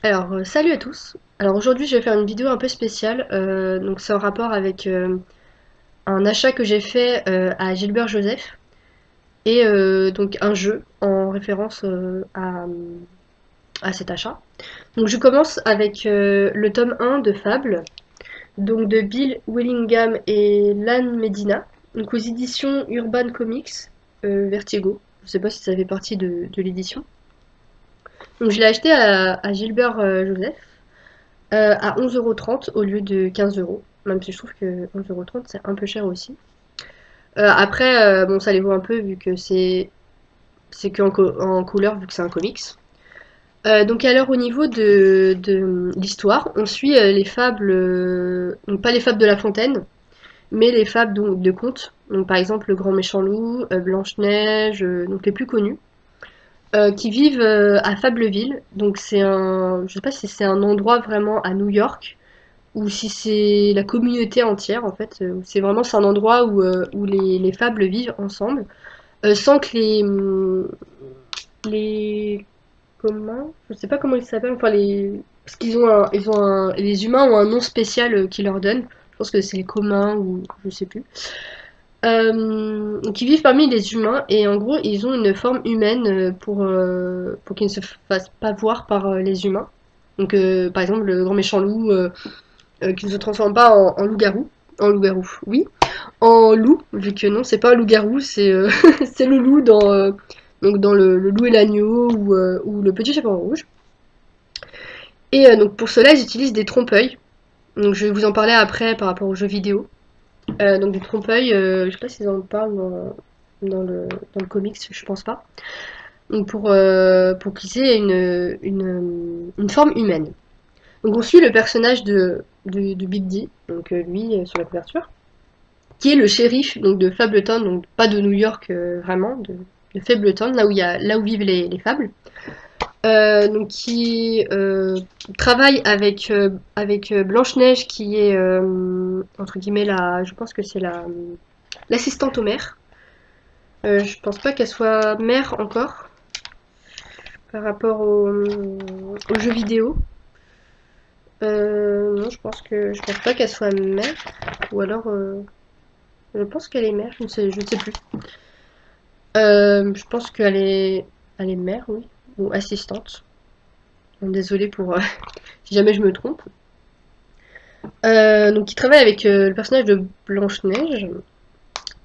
Salut à tous. Alors aujourd'hui, je vais faire une vidéo un peu spéciale. Donc c'est en rapport avec un achat que j'ai fait à Gilbert Joseph et donc un jeu en référence à cet achat. Donc je commence avec le tome 1 de Fable, donc de Bill Willingham et Lan Medina, donc aux éditions Urban Comics Vertigo. Je sais pas si ça fait partie de l'édition. Donc je l'ai acheté à Gilbert Joseph. À 11,30 € au lieu de 15 €. Même si je trouve que 11,30 € c'est un peu cher aussi. Après, bon, ça les vaut un peu vu que c'est que en couleur vu que c'est un comics. Donc alors au niveau de l'histoire, on suit les fables, donc pas les fables de La Fontaine, mais les fables donc, de contes. Donc par exemple le Grand Méchant Loup, Blanche-Neige, donc les plus connus, qui vivent à Fableville. Donc je sais pas si c'est un endroit vraiment à New York, ou si c'est la communauté entière en fait. C'est un endroit où les fables vivent ensemble, sans que les comment, je sais pas comment ils s'appellent, enfin les parce les humains ont un nom spécial qui leur donne. Je pense que c'est les communs ou je sais plus. Donc ils vivent parmi les humains et en gros ils ont une forme humaine pour qu'ils ne se fassent pas voir par les humains. Donc par exemple le grand méchant loup qui ne se transforme pas en loup-garou. En loup-garou, oui. En loup, vu que non, c'est pas un loup-garou, c'est c'est le loup donc dans le loup et l'agneau ou le petit chaperon rouge. Et donc pour cela, ils utilisent des trompe-œil. Donc je vais vous en parler après par rapport aux jeux vidéo. Donc des trompe-œil, je sais pas s'ils en parlent dans le comics, je pense pas. Donc pour qu'ils aient une forme humaine. Donc on suit le personnage de Big D, donc lui sur la couverture, qui est le shérif donc de Fableton, donc pas de New York vraiment, de Fableton, là où vivent les fables. Donc qui travaille avec Blanche-Neige qui est entre guillemets je pense que c'est l'assistante au maire. Je pense pas qu'elle soit mère encore par rapport aux jeux vidéo. Non, je pense pas qu'elle soit mère, ou alors je pense qu'elle est mère, je ne sais plus. Je pense elle est mère, oui, ou assistante. Désolée pour si jamais je me trompe. Donc, il travaille avec le personnage de Blanche-Neige.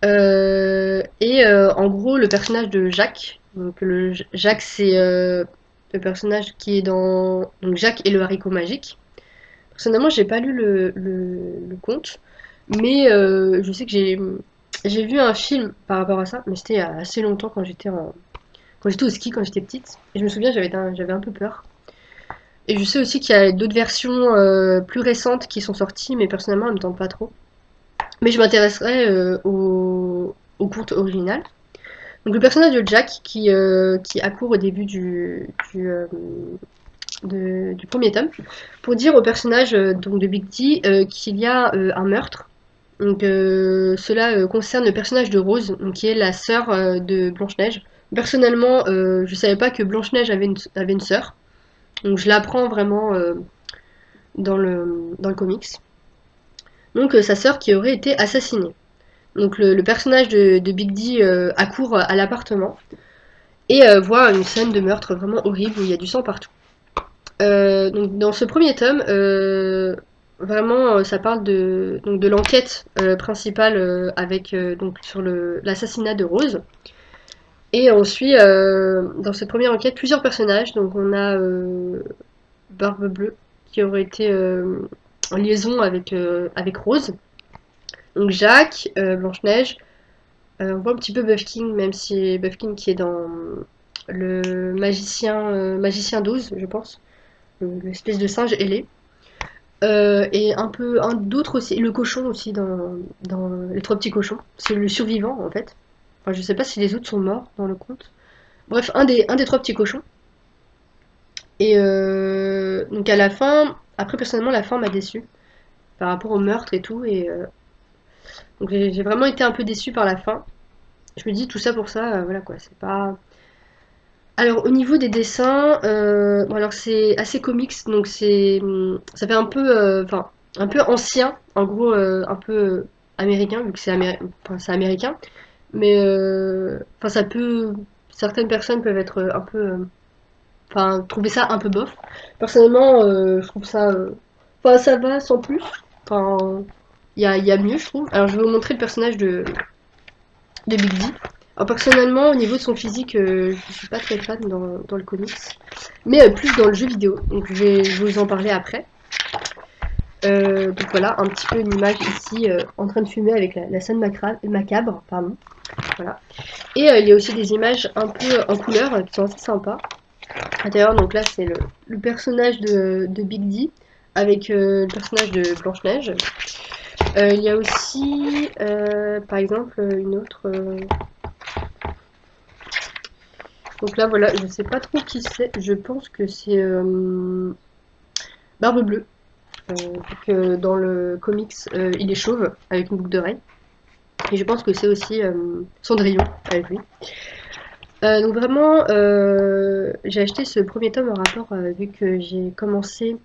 Et en gros, le personnage de Jacques. Donc, Jacques, c'est le personnage qui est dans. Donc, Jacques et le haricot magique. Personnellement, j'ai pas lu le conte, mais je sais que j'ai vu un film par rapport à ça, mais c'était il y a assez longtemps quand j'étais au ski quand j'étais petite. Et je me souviens, j'avais un peu peur. Et je sais aussi qu'il y a d'autres versions plus récentes qui sont sorties, mais personnellement, elles me tentent pas trop. Mais je m'intéresserai au conte original. Donc le personnage de Jack qui accourt au début du premier tome pour dire au personnage donc de Big D qu'il y a un meurtre. Donc cela concerne le personnage de Rose, donc, qui est la sœur de Blanche-Neige. Personnellement, je savais pas que Blanche-Neige avait une sœur. Donc je l'apprends vraiment dans le comics. Donc sa sœur qui aurait été assassinée. Donc le personnage de Big D accourt à l'appartement et voit une scène de meurtre vraiment horrible où il y a du sang partout. Donc dans ce premier tome, vraiment ça parle de l'enquête principale avec donc sur l'assassinat de Rose. Et on suit dans cette première enquête plusieurs personnages. Donc on a Barbe Bleue qui aurait été en liaison avec Rose. Donc Jacques, Blanche-Neige, on voit un petit peu Buffkin, même si Buffkin qui est dans le magicien d'Oz, je pense, l'espèce de singe ailé. Et un d'autres aussi, le cochon aussi dans les trois petits cochons. C'est le survivant en fait. Enfin, je sais pas si les autres sont morts dans le conte. Bref, un des trois petits cochons. Et donc à la fin, après personnellement la fin m'a déçue par rapport au meurtre et tout. Et donc j'ai vraiment été un peu déçue par la fin. Je me dis tout ça pour ça, voilà quoi, c'est pas. Alors au niveau des dessins, bon, alors c'est assez comics, donc ça fait un peu, enfin un peu ancien, en gros un peu américain vu que enfin, c'est américain, mais enfin ça peut, certaines personnes peuvent être un peu, enfin trouver ça un peu bof. Personnellement, je trouve ça, enfin ça va sans plus. Enfin il y a mieux je trouve. Alors je vais vous montrer le personnage de Big D. Alors personnellement, au niveau de son physique, je suis pas très fan dans le comics, mais plus dans le jeu vidéo. Donc je vais vous en parler après. Donc voilà, un petit peu une image ici en train de fumer avec la scène macabre, pardon. Voilà. Et il y a aussi des images un peu en couleur qui sont assez sympas. D'ailleurs, donc là c'est le personnage de Big D avec le personnage de Blanche-Neige. Il y a aussi, par exemple, une autre. Donc là, voilà, je sais pas trop qui c'est. Je pense que c'est Barbe Bleue. Vu que dans le comics, il est chauve avec une boucle d'oreille. Et je pense que c'est aussi Cendrillon avec lui. Donc vraiment, j'ai acheté ce premier tome en rapport vu que j'ai commencé.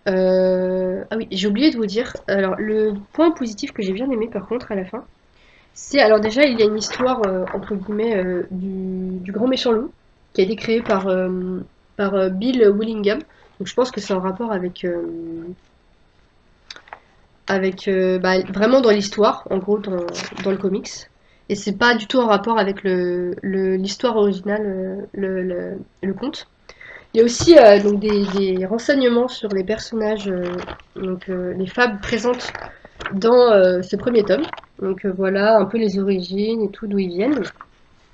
Ah oui, j'ai oublié de vous dire. Alors le point positif que j'ai bien aimé par contre à la fin, c'est alors déjà il y a une histoire entre guillemets du grand méchant loup qui a été créé par Bill Willingham. Donc je pense que c'est en rapport avec bah, vraiment dans l'histoire, en gros dans le comics. Et c'est pas du tout en rapport avec l'histoire originale, le conte. Il y a aussi donc des renseignements sur les personnages, donc les fables présentes dans ce premier tome. Donc voilà un peu les origines et tout, d'où ils viennent.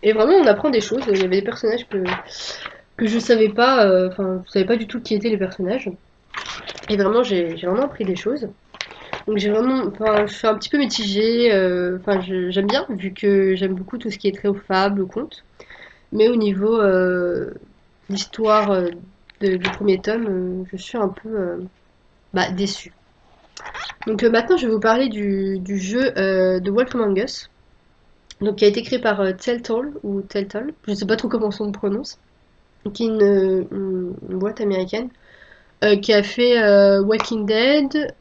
Et vraiment on apprend des choses. Il y avait des personnages que je savais pas, enfin je savais pas du tout qui étaient les personnages. Et vraiment j'ai vraiment appris des choses. Donc j'ai vraiment, enfin, je suis un petit peu mitigée. Enfin, j'aime bien vu que j'aime beaucoup tout ce qui est trait aux fables, aux contes. Mais au niveau l'histoire du premier tome, je suis un peu bah, déçue. Donc maintenant, je vais vous parler du jeu de Wolf Among Us, donc qui a été créé par Telltale ou Telltale, je sais pas trop comment on le prononce, qui est une boîte américaine qui a fait Walking Dead,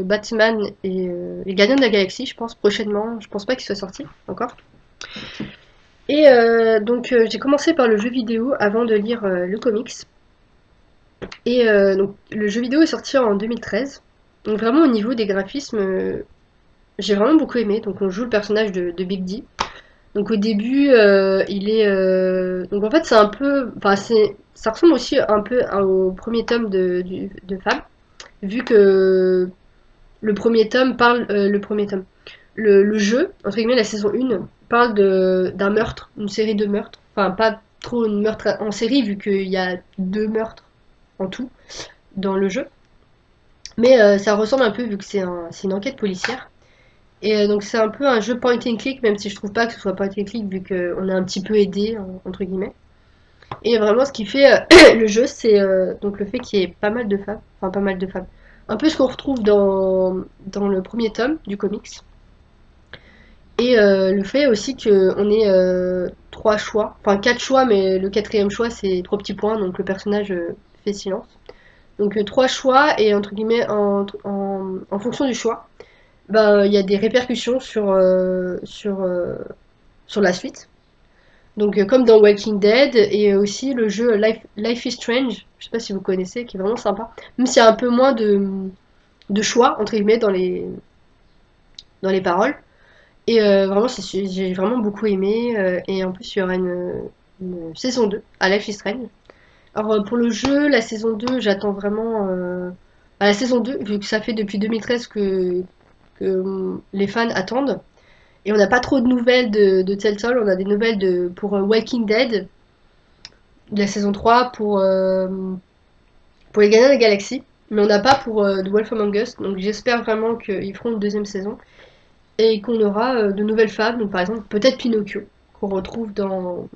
Batman et les Gardiens de la Galaxie, je pense, prochainement. Je pense pas qu'il soit sorti encore. Et donc j'ai commencé par le jeu vidéo avant de lire le comics. Et donc le jeu vidéo est sorti en 2013. Donc vraiment au niveau des graphismes, j'ai vraiment beaucoup aimé. Donc on joue le personnage de Big D. Donc au début, il est donc en fait c'est un peu, enfin c'est, ça ressemble aussi un peu au premier tome de Fab, vu que le premier tome parle, le premier tome, le jeu entre guillemets la saison 1 parle d'un meurtre, une série de meurtres, enfin pas trop une meurtre en série vu qu'il y a deux meurtres en tout dans le jeu, mais ça ressemble un peu vu que c'est une enquête policière. Et donc c'est un peu un jeu point and click, même si je trouve pas que ce soit point and click vu qu'on est un petit peu aidé entre guillemets. Et vraiment ce qui fait le jeu, c'est donc le fait qu'il y ait pas mal de femmes, enfin pas mal de femmes. Un peu ce qu'on retrouve dans le premier tome du comics. Et le fait aussi qu'on ait trois choix, enfin quatre choix, mais le quatrième choix c'est trois petits points, donc le personnage fait silence. Donc trois choix et entre guillemets en fonction du choix, ben il y a des répercussions sur la suite. Donc comme dans Walking Dead et aussi le jeu Life is Strange, je sais pas si vous connaissez, qui est vraiment sympa. Même s'il y a un peu moins de choix entre guillemets dans les paroles. Et vraiment j'ai vraiment beaucoup aimé et en plus il y aura une saison 2 à Life is Strange. Alors pour le jeu, la saison 2, j'attends vraiment à la saison 2 vu que ça fait depuis 2013 que les fans attendent. Et on n'a pas trop de nouvelles de Telltale, on a des nouvelles pour Walking Dead, de la saison 3, pour les Gardiens de la Galaxie, mais on n'a pas pour The Wolf Among Us, donc j'espère vraiment qu'ils feront une deuxième saison, et qu'on aura de nouvelles fables, donc par exemple peut-être Pinocchio, qu'on retrouve dans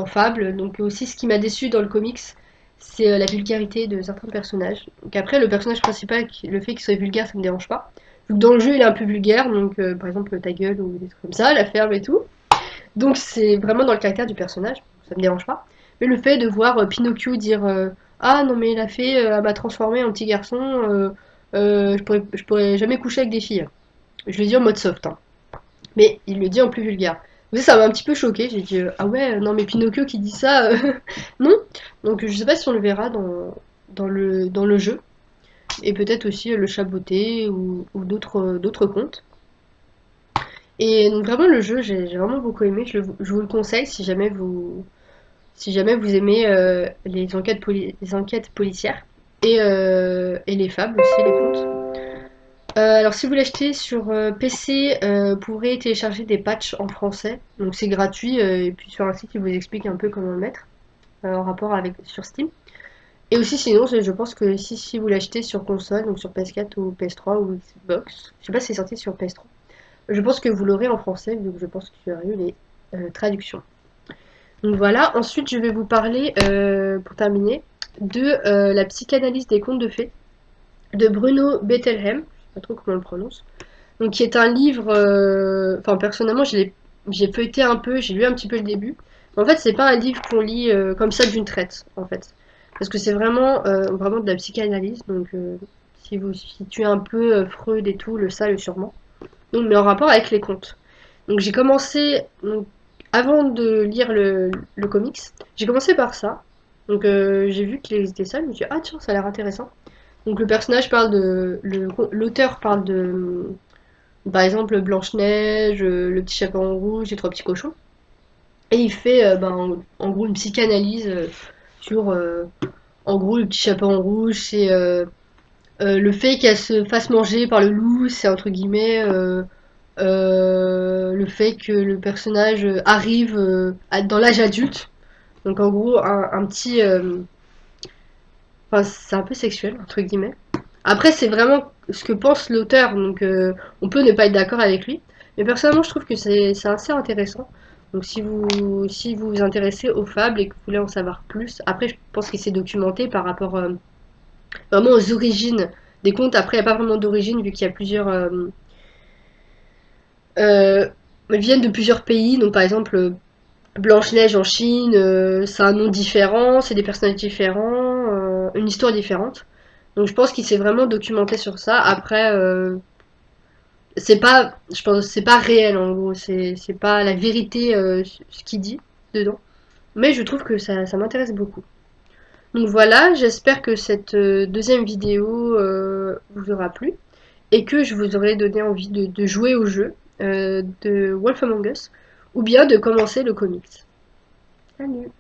Fable, donc aussi ce qui m'a déçu dans le comics, c'est la vulgarité de certains personnages. Donc après, le personnage principal, le fait qu'il soit vulgaire, ça me dérange pas. Donc dans le jeu, il est un peu vulgaire, donc par exemple ta gueule ou des trucs comme ça, la ferme et tout. Donc c'est vraiment dans le caractère du personnage, ça me dérange pas. Mais le fait de voir Pinocchio dire ah non mais la fée elle m'a transformé en petit garçon, je pourrais jamais coucher avec des filles. Je le dis en mode soft, hein. Mais il le dit en plus vulgaire. Donc ça m'a un petit peu choqué. J'ai dit ah ouais non mais Pinocchio qui dit ça non. Donc je sais pas si on le verra dans le jeu et peut-être aussi le chat botté ou d'autres contes. Et donc vraiment le jeu j'ai vraiment beaucoup aimé. Je vous le conseille si jamais vous aimez les enquêtes policières et les fables aussi, les contes. Alors si vous l'achetez sur PC, vous pourrez télécharger des patchs en français, donc c'est gratuit et puis sur un site qui vous explique un peu comment le mettre en rapport avec sur Steam. Et aussi sinon, je pense que si vous l'achetez sur console, donc sur PS4 ou PS3 ou Xbox, je sais pas si c'est sorti sur PS3, je pense que vous l'aurez en français, vu que je pense qu'il y aura eu les traductions. Donc voilà, ensuite je vais vous parler, pour terminer, de la psychanalyse des contes de fées de Bruno Bettelheim, je sais pas trop comment on le prononce, donc qui est un livre, enfin personnellement j'ai feuilleté un peu, j'ai lu un petit peu le début, mais en fait c'est pas un livre qu'on lit comme ça d'une traite en fait, parce que c'est vraiment de la psychanalyse, donc si vous situez un peu Freud et tout, le savez sûrement, donc mais en rapport avec les contes. Donc j'ai commencé, donc, avant de lire le comics, j'ai commencé par ça, donc j'ai vu qu'il existait ça, je me suis dit ah tiens ça a l'air intéressant. Donc le personnage parle l'auteur parle de, par exemple, Blanche-Neige, le petit chaperon rouge, les trois petits cochons. Et il fait, en gros, une psychanalyse sur, en gros, le petit chaperon rouge, c'est le fait qu'elle se fasse manger par le loup, c'est entre guillemets le fait que le personnage arrive dans l'âge adulte. Donc en gros, un petit, enfin, c'est un peu sexuel entre guillemets. Après, c'est vraiment ce que pense l'auteur, donc on peut ne pas être d'accord avec lui. Mais personnellement, je trouve que c'est assez intéressant. Donc si vous vous intéressez aux fables et que vous voulez en savoir plus, après je pense qu'il s'est documenté par rapport vraiment aux origines des contes. Après, il n'y a pas vraiment d'origine vu qu'il y a plusieurs... ils viennent de plusieurs pays. Donc par exemple, Blanche-Neige en Chine, c'est un nom différent, c'est des personnages différents, une histoire différente. Donc je pense qu'il s'est vraiment documenté sur ça. Après, c'est pas, je pense, c'est pas réel en gros, c'est pas la vérité ce qu'il dit dedans. Mais je trouve que ça m'intéresse beaucoup. Donc voilà, j'espère que cette deuxième vidéo vous aura plu et que je vous aurai donné envie de jouer au jeu de Wolf Among Us ou bien de commencer le comics. Salut!